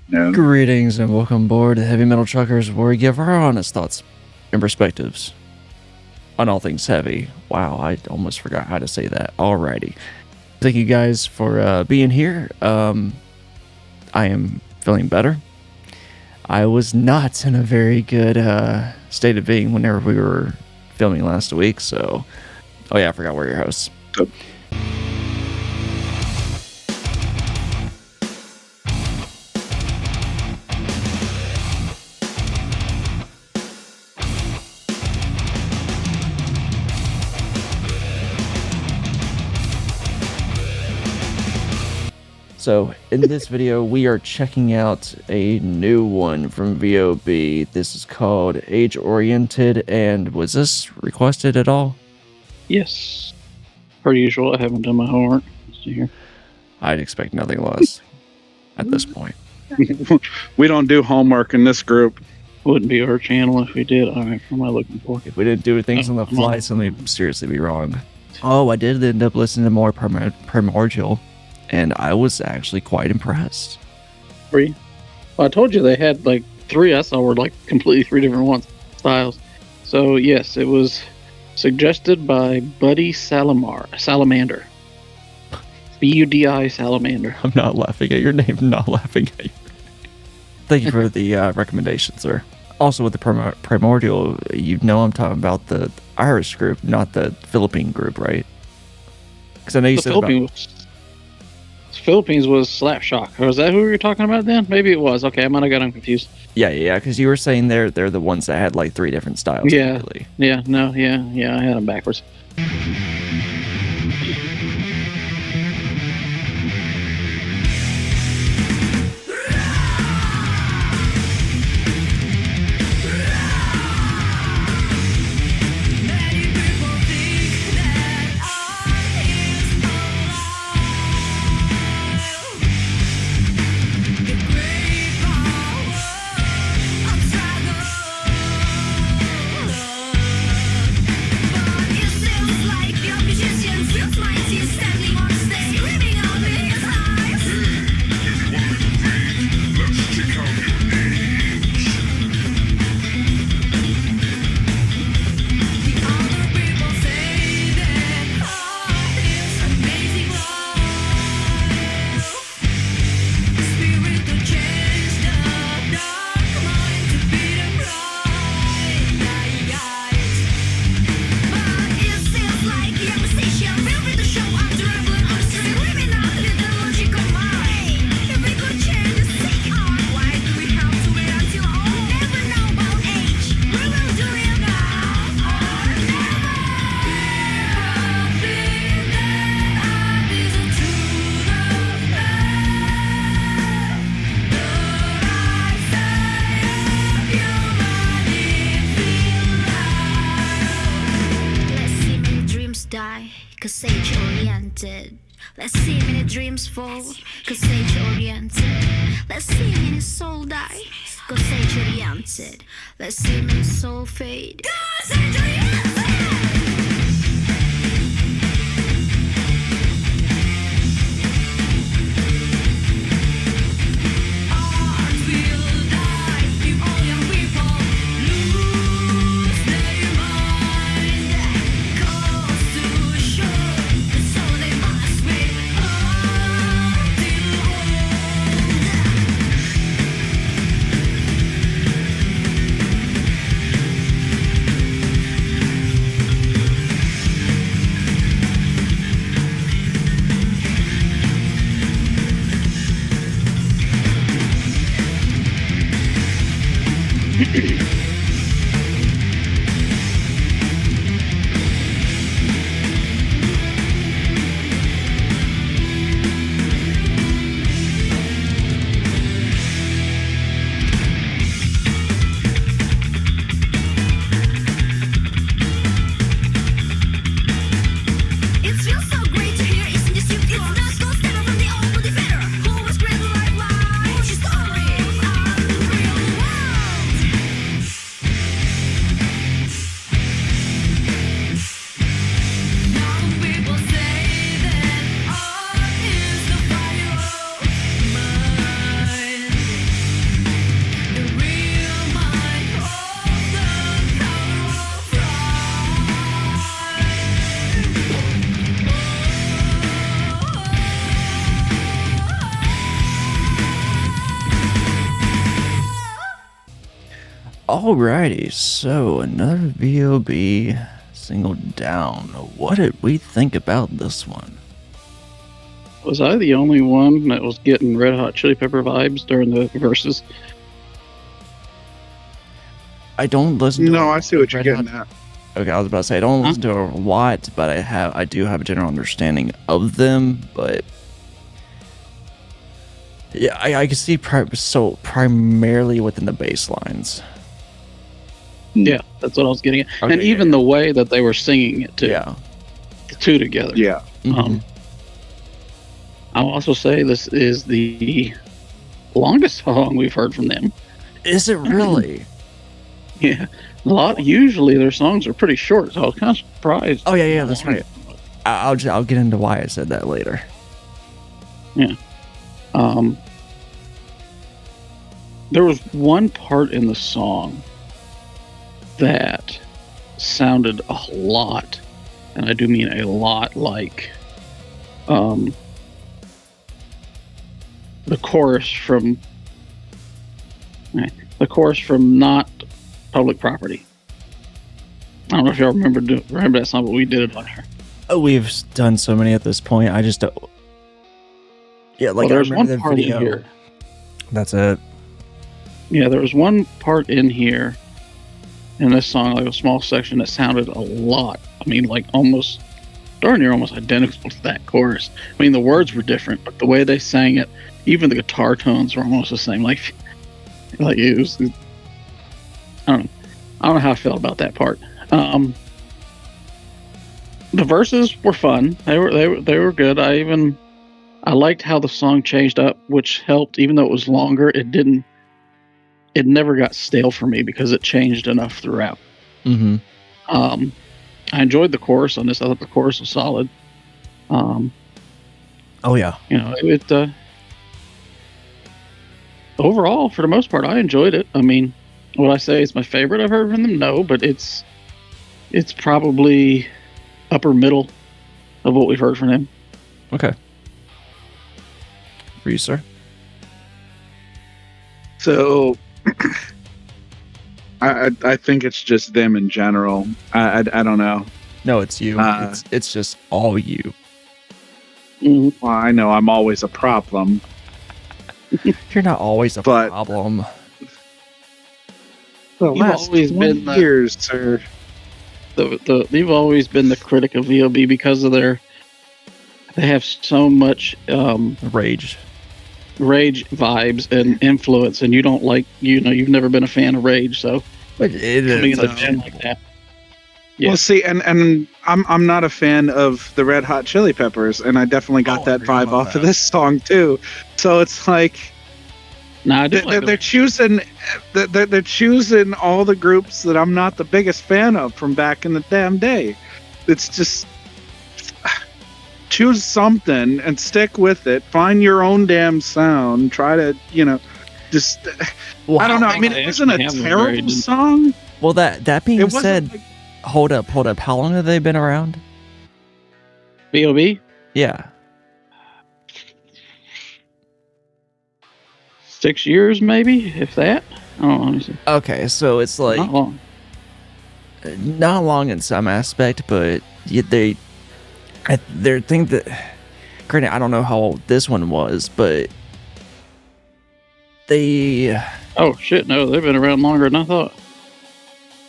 No. Greetings and welcome aboard the Heavy Metal Truckers, where we give our honest thoughts and perspectives on all things heavy. Wow, I almost forgot how to say that. Alrighty. Thank you guys for being here. I am feeling better. I was not in a very good state of being whenever we were filming last week, so... Oh yeah, I forgot we're your hosts. Yep. So, in this video, we are checking out a new one from VOB. This is called Age-Oriented, and was this requested at all? Yes. Per usual, I haven't done my homework. Let's see here. I'd expect nothing less at this point. We don't do homework in this group. Wouldn't be our channel if we did. Alright, what am I looking for? If we didn't do things on the fly, something seriously be wrong. Oh, I did end up listening to more Primordial, and I was actually quite impressed. Were you? Well, I told you they had like three I saw were like completely three different ones, styles. So yes, it was suggested by Buddy Salamander. B-U-D-I Salamander. I'm not laughing at your name, I'm not laughing at you. Thank you for the recommendation, sir. Also with the Primordial, you know I'm talking about the Irish group, not the Philippine group, right? Because I know you said Philippines was Slapshock. Or was that who we were talking about then? Maybe it was. Okay, I might have got them confused. Yeah, because you were saying they're the ones that had like three different styles. Yeah, I had them backwards. Cause age-oriented. Let's see many dreams fall, cause age-oriented. Let's see many soul die, cause age-oriented. Let's see many soul fade, cause age-oriented. Alrighty, so another VOB single down. What did we think about this one? Was I the only one that was getting Red Hot Chili Pepper vibes during the verses? I don't listen to No, I see what you're Red Hot- getting at. Okay, I was about to say I don't listen to a lot, but I do have a general understanding of them. But yeah, I can see primarily within the bass lines. Yeah, that's what I was getting at. Okay, and even the way that they were singing it too. Yeah. The two together. Yeah. Mhm. I'll also say this is the longest song we've heard from them. Is it really? Yeah, usually their songs are pretty short, so I was kind of surprised. Oh yeah, that's right. I'll get into why I said that later. There was one part in the song that sounded a lot, and I do mean a lot, like the chorus from Not Public Property. I don't know if y'all remember that song, but we did it on here. Oh, we've done so many at this point. I just don't. Yeah, like There's I one remember the part video. in here. That's it. Yeah, there was one part in here in this song, like a small section that sounded a lot. I mean, like almost darn near almost identical to that chorus. I mean, the words were different, but the way they sang it, even the guitar tones were almost the same. Like it was. I don't know how I felt about that part. The verses were fun. They were good. I liked how the song changed up, which helped. Even though it was longer, it never got stale for me because it changed enough throughout. Mm-hmm. I enjoyed the chorus on this. I thought the chorus was solid. Oh yeah. You know, overall, for the most part, I enjoyed it. I mean, would I say it's my favorite I've heard from them? No, but it's probably upper middle of what we've heard from them. Okay. For you, sir. So I think it's just them in general. I don't know. No, it's you. It's just all you. Mm-hmm. Well, I know I'm always a problem. You're not always a But- problem. The You've last always 20 been the- years, sir. They've always been the critic of VOB because of they have so much Rage. Rage vibes and influence, and you don't like, you've never been a fan of Rage, so But it coming is. into a band like that. Yeah. Well, see, and I'm not a fan of the Red Hot Chili Peppers, and I definitely got that vibe off of this song too. So it's like No, I do like they're choosing they're choosing all the groups that I'm not the biggest fan of from back in the damn day. It's just choose something and stick with it. Find your own damn sound. Try to, just Well, I don't know. I mean, they it wasn't a actually have a terrible very- song. Well, that being It wasn't said, like- hold up. How long have they been around? VOB. Yeah. 6 years, maybe, if that. I don't know. Let me see. Okay, so it's like Not long. not long in some aspect, but they're thing that. Granted, I don't know how old this one was, but they. Oh shit! No, they've been around longer than I thought.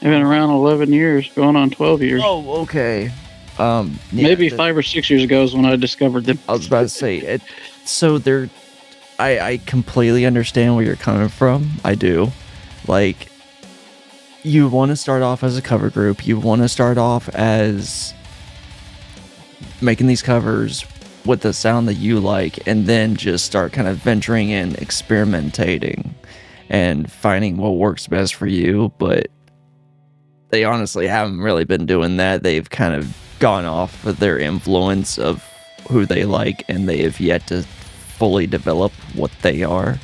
They've been around 11 years, going on 12 years. Oh, okay. Yeah, Maybe 5 or 6 years ago is when I discovered them. I was about to say it. So they're. I completely understand where you're coming from. I do. Like, you want to start off as a cover group. You want to start off as making these covers with the sound that you like, and then just start kind of venturing in, experimenting, and finding what works best for you. But they honestly haven't really been doing that. They've kind of gone off of their influence of who they like, and they have yet to fully develop what they are,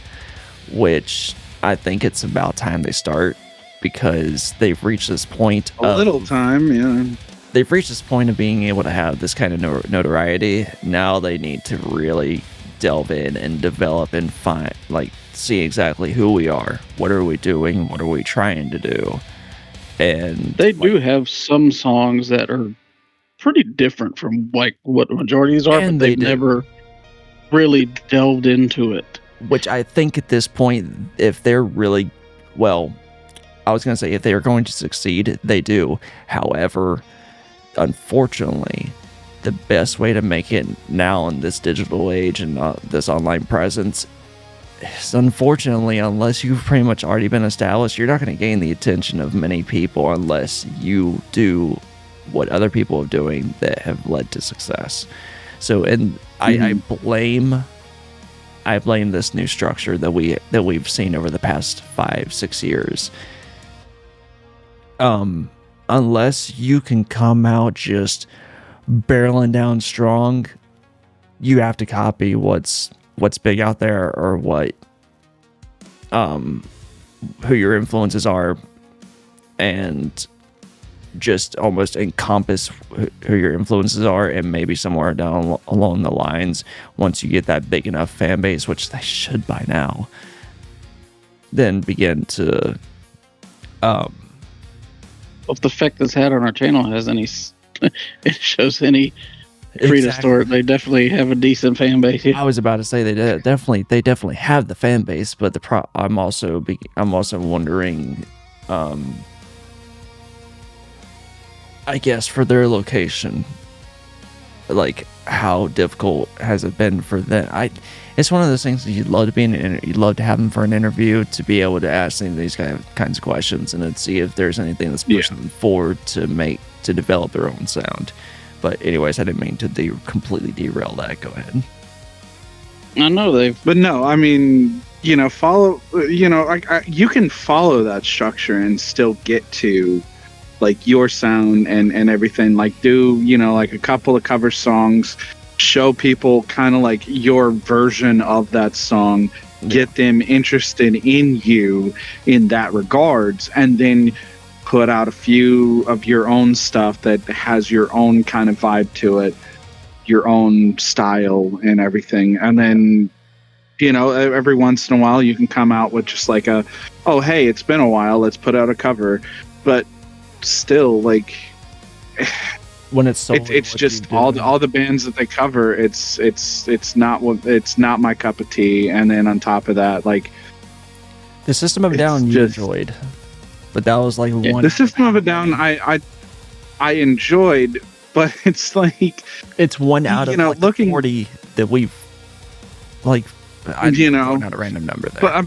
which I think it's about time they start, because they've reached this point A little time, yeah. they've reached this point of being able to have this kind of notoriety. Now they need to really delve in and develop and find, like, see exactly who we are, what are we doing, what are we trying to do. And they do have some songs that are pretty different from like what the majorities are, And but they've they do. never really delved into it. Which I think at this point, if they're really, well, I was going to say if they are going to succeed, they do. However, unfortunately, the best way to make it now in this digital age and this online presence is, unfortunately, unless you've pretty much already been established, you're not going to gain the attention of many people unless you do what other people are doing that have led to success. So, and I blame this new structure that we've seen over the past 5-6 years. Unless you can come out just barreling down strong, you have to copy what's big out there, or what who your influences are, and just almost encompass who your influences are, and maybe somewhere down along the lines, once you get that big enough fan base, which they should by now, then begin to If the effect that's had on our channel has any, it shows any credence toward it, they definitely have a decent fan base. Yeah. I was about to say they definitely have the fan base, but I'm also wondering, I guess, for their location, like, how difficult has it been for them? It's one of those things that you'd love to have them for an interview, to be able to ask them these kinds of questions and then see if there's anything that's pushing them forward to develop their own sound. But anyways, I didn't mean to completely derail that. Go ahead. I know but no, I mean, you know, you can follow that structure and still get to, like, your sound and everything. Like, do, you know, like a couple of cover songs, show people kind of like your version of that song, get them interested in you in that regards, and then put out a few of your own stuff that has your own kind of vibe to it, your own style and everything. And then, you know, every once in a while you can come out with just like oh, hey, it's been a while, let's put out a cover. But still, like, when it's just all the bands that they cover, it's not my cup of tea. And then on top of that, like, the System of a Down you enjoyed, but that was like one. The System of a Down I enjoyed, but it's like, it's one out of, you know, like 40 that we've, like, not a random number there.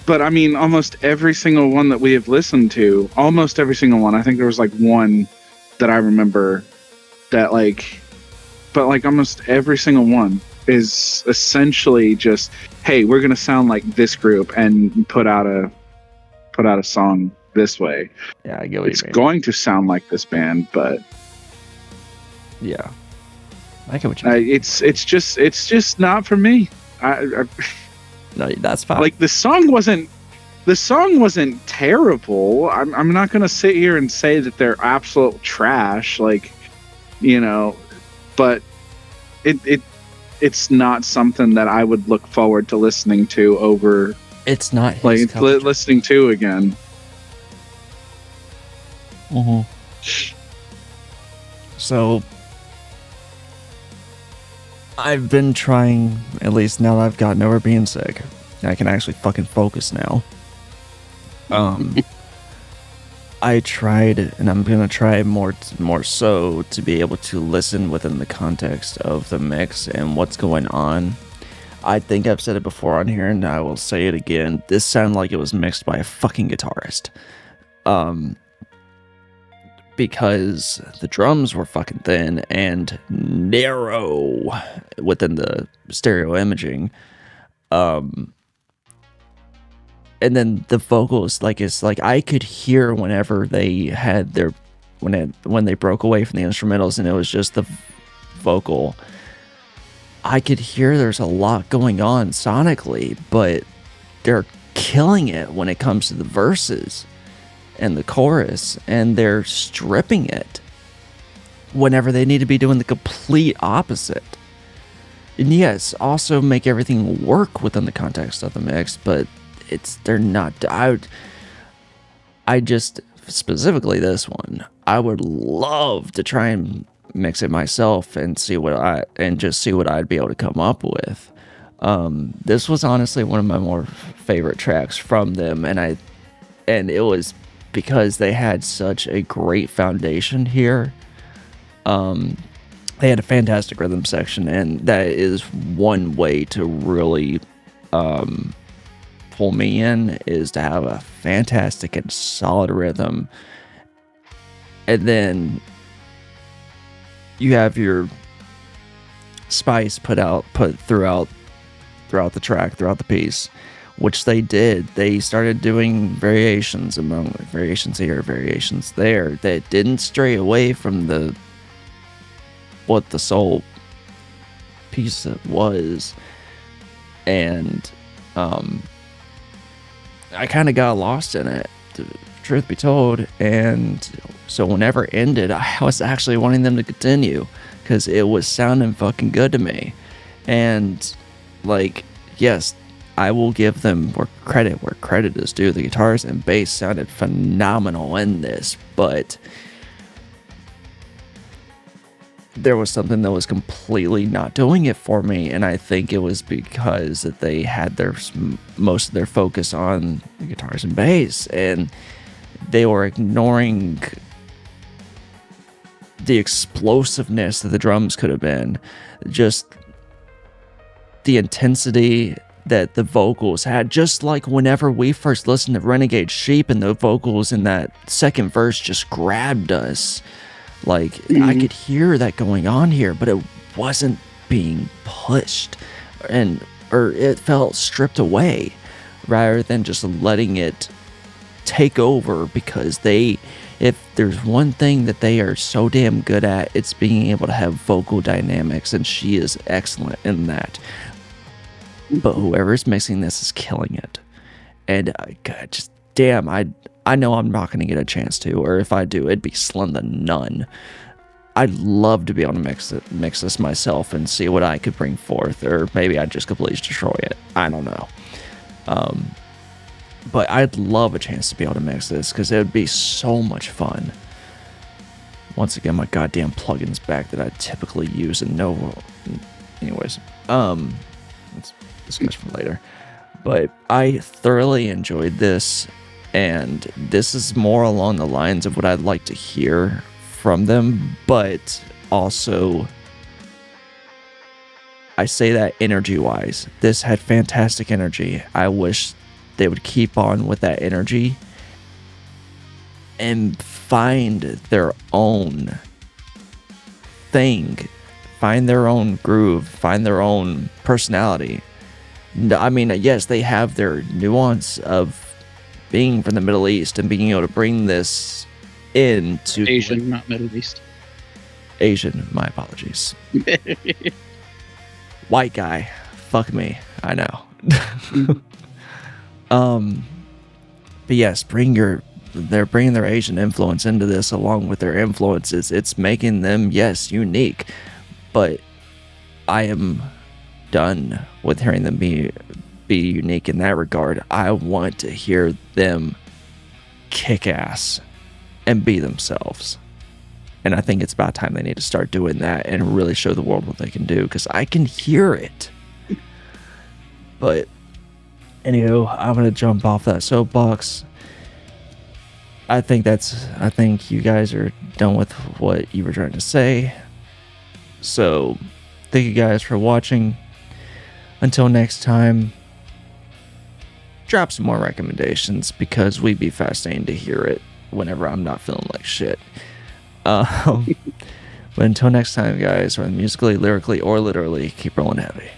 But I mean, almost every single one that we have listened to, almost every single one. I think there was like one that I remember that, like, but like almost every single one is essentially just, hey, we're gonna sound like this group and put out a song this way. Yeah, I get what it's you mean. going to sound like this band, but yeah, I get what you mean. It's just not for me. No, that's fine. Like, the song wasn't terrible. I'm not gonna sit here and say that they're absolute trash, like, you know, but it's not something that I would look forward to listening to over. It's not like listening to again. So I've been trying, at least now that I've gotten over being sick, I can actually fucking focus now. I tried, and I'm gonna try more so to be able to listen within the context of the mix and what's going on. I think I've said it before on here, and I will say it again. This sounded like it was mixed by a fucking guitarist. Because the drums were fucking thin and narrow within the stereo imaging. And then the vocals, like, it's like I could hear whenever they had their, when they broke away from the instrumentals and it was just the vocal, I could hear there's a lot going on sonically, but they're killing it when it comes to the verses and the chorus, and they're stripping it whenever they need to be doing the complete opposite. And yes, also make everything work within the context of the mix, but they're not. I just, specifically this one, I would love to try and mix it myself and see what I'd be able to come up with. This was honestly one of my more favorite tracks from them, and it was because they had such a great foundation here. They had a fantastic rhythm section, and that is one way to really pull me in, is to have a fantastic and solid rhythm. And then you have your spice put throughout the track, throughout the piece, which they did. They started doing variations here, variations there, that didn't stray away from what the soul piece was. And I kind of got lost in it, truth be told. And so whenever it ended, I was actually wanting them to continue, because it was sounding fucking good to me. And like, yes, I will give them where credit is due. The guitars and bass sounded phenomenal in this, but there was something that was completely not doing it for me, and I think it was because that they had most of their focus on the guitars and bass, and they were ignoring the explosiveness that the drums could have been, just the intensity that the vocals had. Just like whenever we first listened to Renegade Sheep, and the vocals in that second verse just grabbed us. Like, I could hear that going on here, but it wasn't being pushed, or it felt stripped away, rather than just letting it take over. Because if there's one thing that they are so damn good at, it's being able to have vocal dynamics, and she is excellent in that. But whoever's mixing this is killing it. And God, just damn, I know I'm not going to get a chance to, or if I do, it'd be slim to none. I'd love to be able to mix this myself and see what I could bring forth, or maybe I'd just completely destroy it. I don't know. But I'd love a chance to be able to mix this, because it would be so much fun. Once again, my goddamn plugin's back that I typically use and know. Anyways, let's discuss for later. But I thoroughly enjoyed this. And this is more along the lines of what I'd like to hear from them, but also, I say that energy-wise. This had fantastic energy. I wish they would keep on with that energy and find their own thing, find their own groove, find their own personality. I mean, yes, they have their nuance of being from the Middle East and being able to bring this into Asian, not Middle East. Asian, my apologies. White guy, fuck me, I know. But yes, they're bringing their Asian influence into this along with their influences. It's making them, yes, unique, but I am done with hearing them be unique in that regard. I want to hear them kick ass and be themselves. And I think it's about time they need to start doing that and really show the world what they can do, because I can hear it. But anywho, I'm gonna jump off that soapbox. I think you guys are done with what you were trying to say. So thank you guys for watching. Until next time, drop some more recommendations, because we'd be fascinating to hear it whenever I'm not feeling like shit. But until next time, guys, whether musically, lyrically, or literally, keep rolling heavy.